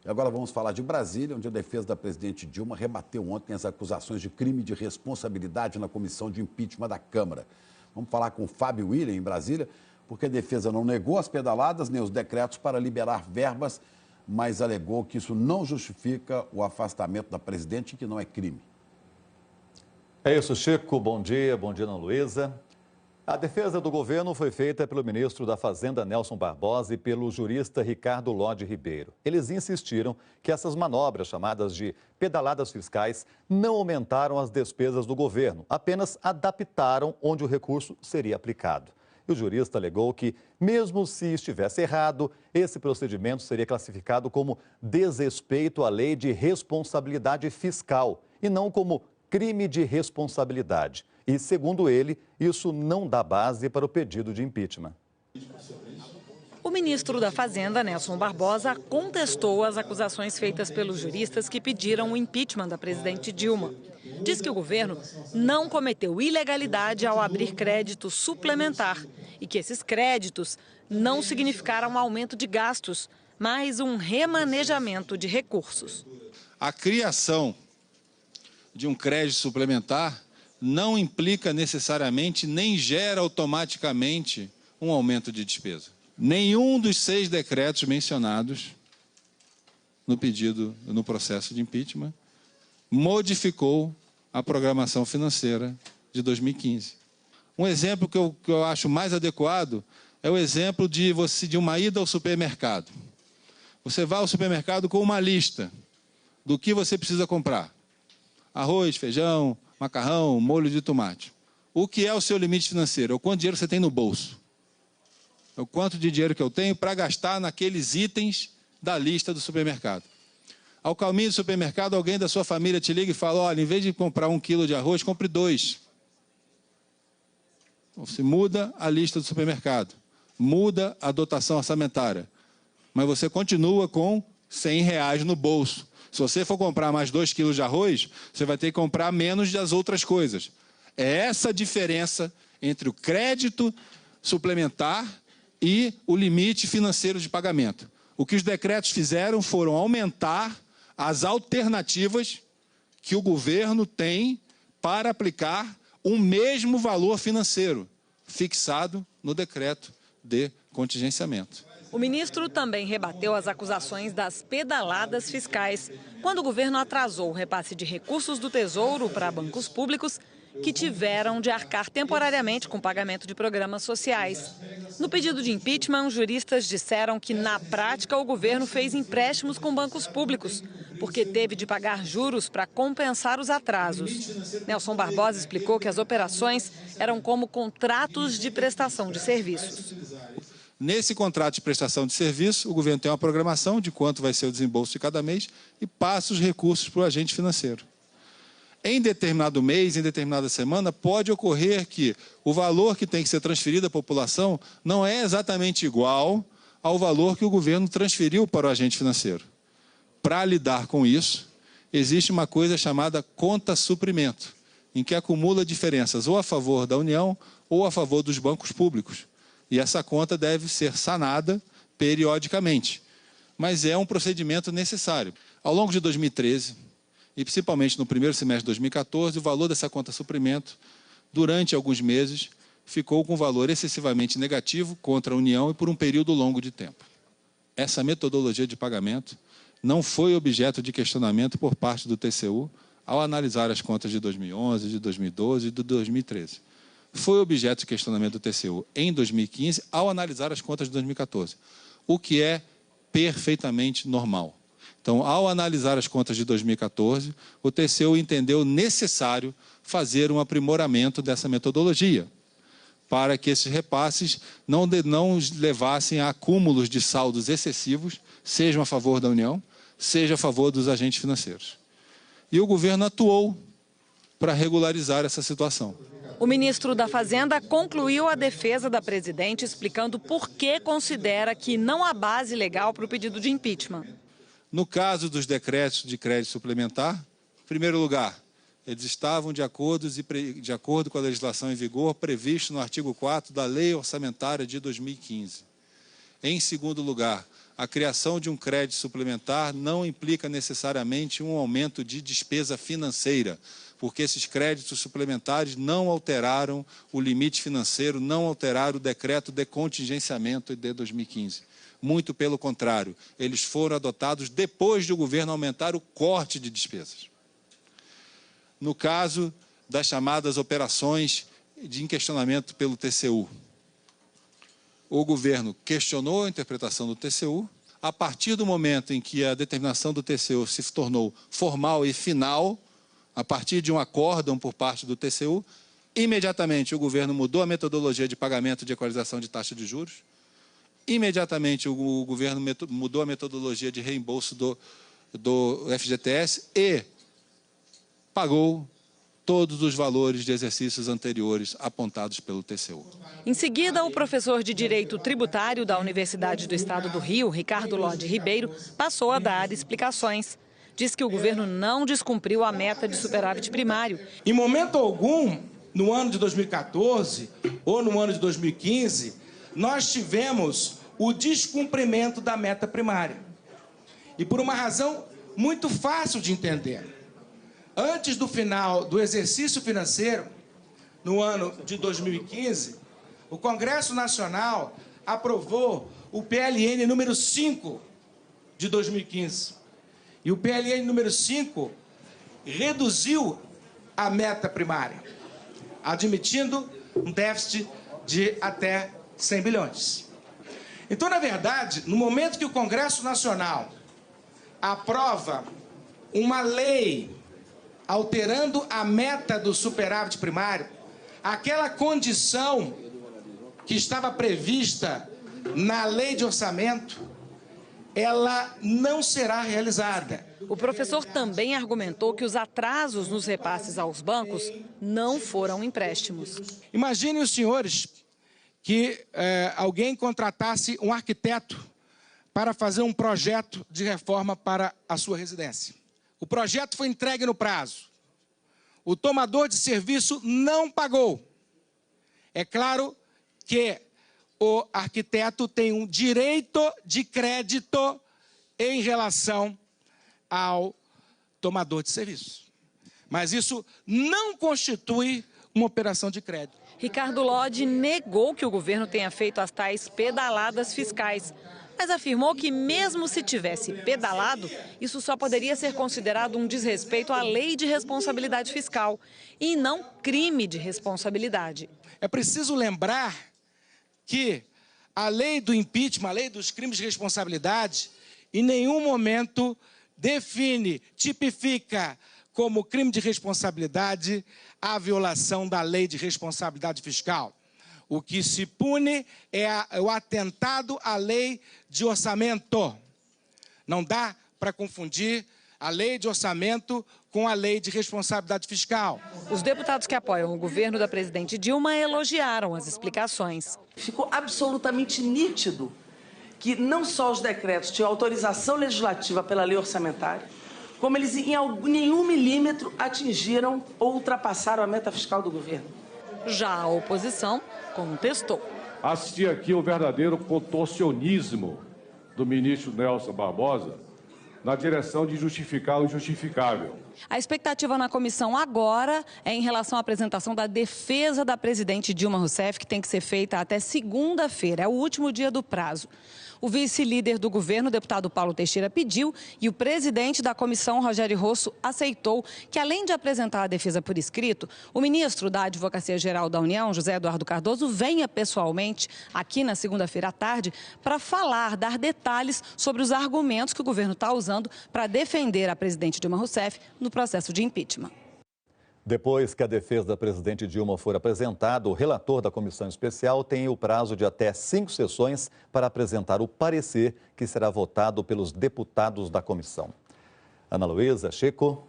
E agora vamos falar de Brasília, onde a defesa da presidente Dilma rebateu ontem as acusações de crime de responsabilidade na comissão de impeachment da Câmara. Vamos falar com o Fábio William, em Brasília, porque a defesa não negou as pedaladas nem os decretos para liberar verbas, mas alegou que isso não justifica o afastamento da presidente e que não é crime. É isso, Chico. Bom dia, Ana Luísa. A defesa do governo foi feita pelo ministro da Fazenda, Nelson Barbosa, e pelo jurista Ricardo Lodi Ribeiro. Eles insistiram que essas manobras, chamadas de pedaladas fiscais, não aumentaram as despesas do governo, apenas adaptaram onde o recurso seria aplicado. E o jurista alegou que, mesmo se estivesse errado, esse procedimento seria classificado como desrespeito à lei de responsabilidade fiscal e não como crime de responsabilidade. E, segundo ele, isso não dá base para o pedido de impeachment. O ministro da Fazenda, Nelson Barbosa, contestou as acusações feitas pelos juristas que pediram o impeachment da presidente Dilma. Diz que o governo não cometeu ilegalidade ao abrir crédito suplementar e que esses créditos não significaram aumento de gastos, mas um remanejamento de recursos. A criação de um crédito suplementar não implica necessariamente nem gera automaticamente um aumento de despesa. Nenhum dos 6 decretos mencionados no processo de impeachment modificou a programação financeira de 2015. Um exemplo que eu acho mais adequado é o exemplo de uma ida ao supermercado. Você vai ao supermercado com uma lista do que você precisa comprar: arroz, feijão, macarrão, molho de tomate. O que é o seu limite financeiro? É o quanto dinheiro você tem no bolso. É o quanto de dinheiro que eu tenho para gastar naqueles itens da lista do supermercado. Ao caminho do supermercado, alguém da sua família te liga e fala: olha, em vez de comprar 1 quilo de arroz, compre 2. Você muda a lista do supermercado, muda a dotação orçamentária, mas você continua com R$100 no bolso. Se você for comprar mais 2 quilos de arroz, você vai ter que comprar menos das outras coisas. É essa a diferença entre o crédito suplementar e o limite financeiro de pagamento. O que os decretos fizeram foram aumentar as alternativas que o governo tem para aplicar o mesmo valor financeiro fixado no decreto de contingenciamento. O ministro também rebateu as acusações das pedaladas fiscais, quando o governo atrasou o repasse de recursos do Tesouro para bancos públicos que tiveram de arcar temporariamente com o pagamento de programas sociais. No pedido de impeachment, os juristas disseram que, na prática, o governo fez empréstimos com bancos públicos, porque teve de pagar juros para compensar os atrasos. Nelson Barbosa explicou que as operações eram como contratos de prestação de serviços. Nesse contrato de prestação de serviço, o governo tem uma programação de quanto vai ser o desembolso de cada mês e passa os recursos para o agente financeiro. Em determinado mês, em determinada semana, pode ocorrer que o valor que tem que ser transferido à população não é exatamente igual ao valor que o governo transferiu para o agente financeiro. Para lidar com isso, existe uma coisa chamada conta suprimento, em que acumula diferenças ou a favor da União ou a favor dos bancos públicos. E essa conta deve ser sanada periodicamente. Mas é um procedimento necessário. Ao longo de 2013, e principalmente no primeiro semestre de 2014, o valor dessa conta suprimento, durante alguns meses, ficou com um valor excessivamente negativo contra a União e por um período longo de tempo. Essa metodologia de pagamento não foi objeto de questionamento por parte do TCU ao analisar as contas de 2011, de 2012 e de 2013. Foi objeto de questionamento do TCU em 2015 ao analisar as contas de 2014, o que é perfeitamente normal. Então, ao analisar as contas de 2014, o TCU entendeu necessário fazer um aprimoramento dessa metodologia, para que esses repasses não levassem a acúmulos de saldos excessivos, sejam a favor da União, seja a favor dos agentes financeiros. E o governo atuou para regularizar essa situação. O ministro da Fazenda concluiu a defesa da presidente, explicando por que considera que não há base legal para o pedido de impeachment. No caso dos decretos de crédito suplementar, em primeiro lugar, eles estavam de acordo com a legislação em vigor previsto no artigo 4º da Lei Orçamentária de 2015. Em segundo lugar, a criação de um crédito suplementar não implica necessariamente um aumento de despesa financeira, porque esses créditos suplementares não alteraram o limite financeiro, não alteraram o decreto de contingenciamento de 2015. Muito pelo contrário, eles foram adotados depois de o governo aumentar o corte de despesas. No caso das chamadas operações de questionamento pelo TCU, o governo questionou a interpretação do TCU. A partir do momento em que a determinação do TCU se tornou formal e final, a partir de um acórdão por parte do TCU, imediatamente o governo mudou a metodologia de pagamento de equalização de taxa de juros, imediatamente o governo mudou a metodologia de reembolso do FGTS e pagou todos os valores de exercícios anteriores apontados pelo TCU. Em seguida, o professor de Direito Tributário da Universidade do Estado do Rio, Ricardo Lodi Ribeiro, passou a dar explicações. Diz que o governo não descumpriu a meta de superávit primário. Em momento algum, no ano de 2014 ou no ano de 2015, nós tivemos o descumprimento da meta primária. E por uma razão muito fácil de entender. Antes do final do exercício financeiro, no ano de 2015, o Congresso Nacional aprovou o PLN número 5 de 2015. E o PLN número 5 reduziu a meta primária, admitindo um déficit de até 100 bilhões. Então, na verdade, no momento que o Congresso Nacional aprova uma lei alterando a meta do superávit primário, aquela condição que estava prevista na lei de orçamento, ela não será realizada. O professor também argumentou que os atrasos nos repasses aos bancos não foram empréstimos. Imaginem os senhores que alguém contratasse um arquiteto para fazer um projeto de reforma para a sua residência. O projeto foi entregue no prazo. O tomador de serviço não pagou. É claro que o arquiteto tem um direito de crédito em relação ao tomador de serviço. Mas isso não constitui uma operação de crédito. Ricardo Lodi negou que o governo tenha feito as tais pedaladas fiscais, mas afirmou que mesmo se tivesse pedalado, isso só poderia ser considerado um desrespeito à lei de responsabilidade fiscal e não crime de responsabilidade. É preciso lembrar que a lei do impeachment, a lei dos crimes de responsabilidade, em nenhum momento define, tipifica como crime de responsabilidade a violação da lei de responsabilidade fiscal. O que se pune é o atentado à lei de orçamento. Não dá para confundir a lei de orçamento com a lei de responsabilidade fiscal. Os deputados que apoiam o governo da presidente Dilma elogiaram as explicações. Ficou absolutamente nítido que não só os decretos tinham autorização legislativa pela lei orçamentária, como eles em nenhum milímetro atingiram ou ultrapassaram a meta fiscal do governo. Já a oposição contestou. Assisti aqui o verdadeiro contorcionismo do ministro Nelson Barbosa na direção de justificar o injustificável. A expectativa na comissão agora é em relação à apresentação da defesa da presidente Dilma Rousseff, que tem que ser feita até segunda-feira, é o último dia do prazo. O vice-líder do governo, o deputado Paulo Teixeira, pediu e o presidente da comissão, Rogério Rosso, aceitou que, além de apresentar a defesa por escrito, o ministro da Advocacia-Geral da União, José Eduardo Cardoso, venha pessoalmente aqui na segunda-feira à tarde para falar, dar detalhes sobre os argumentos que o governo está usando para defender a presidente Dilma Rousseff no processo de impeachment. Depois que a defesa da presidente Dilma for apresentada, o relator da comissão especial tem o prazo de até 5 sessões para apresentar o parecer que será votado pelos deputados da comissão. Ana Luísa, Chico.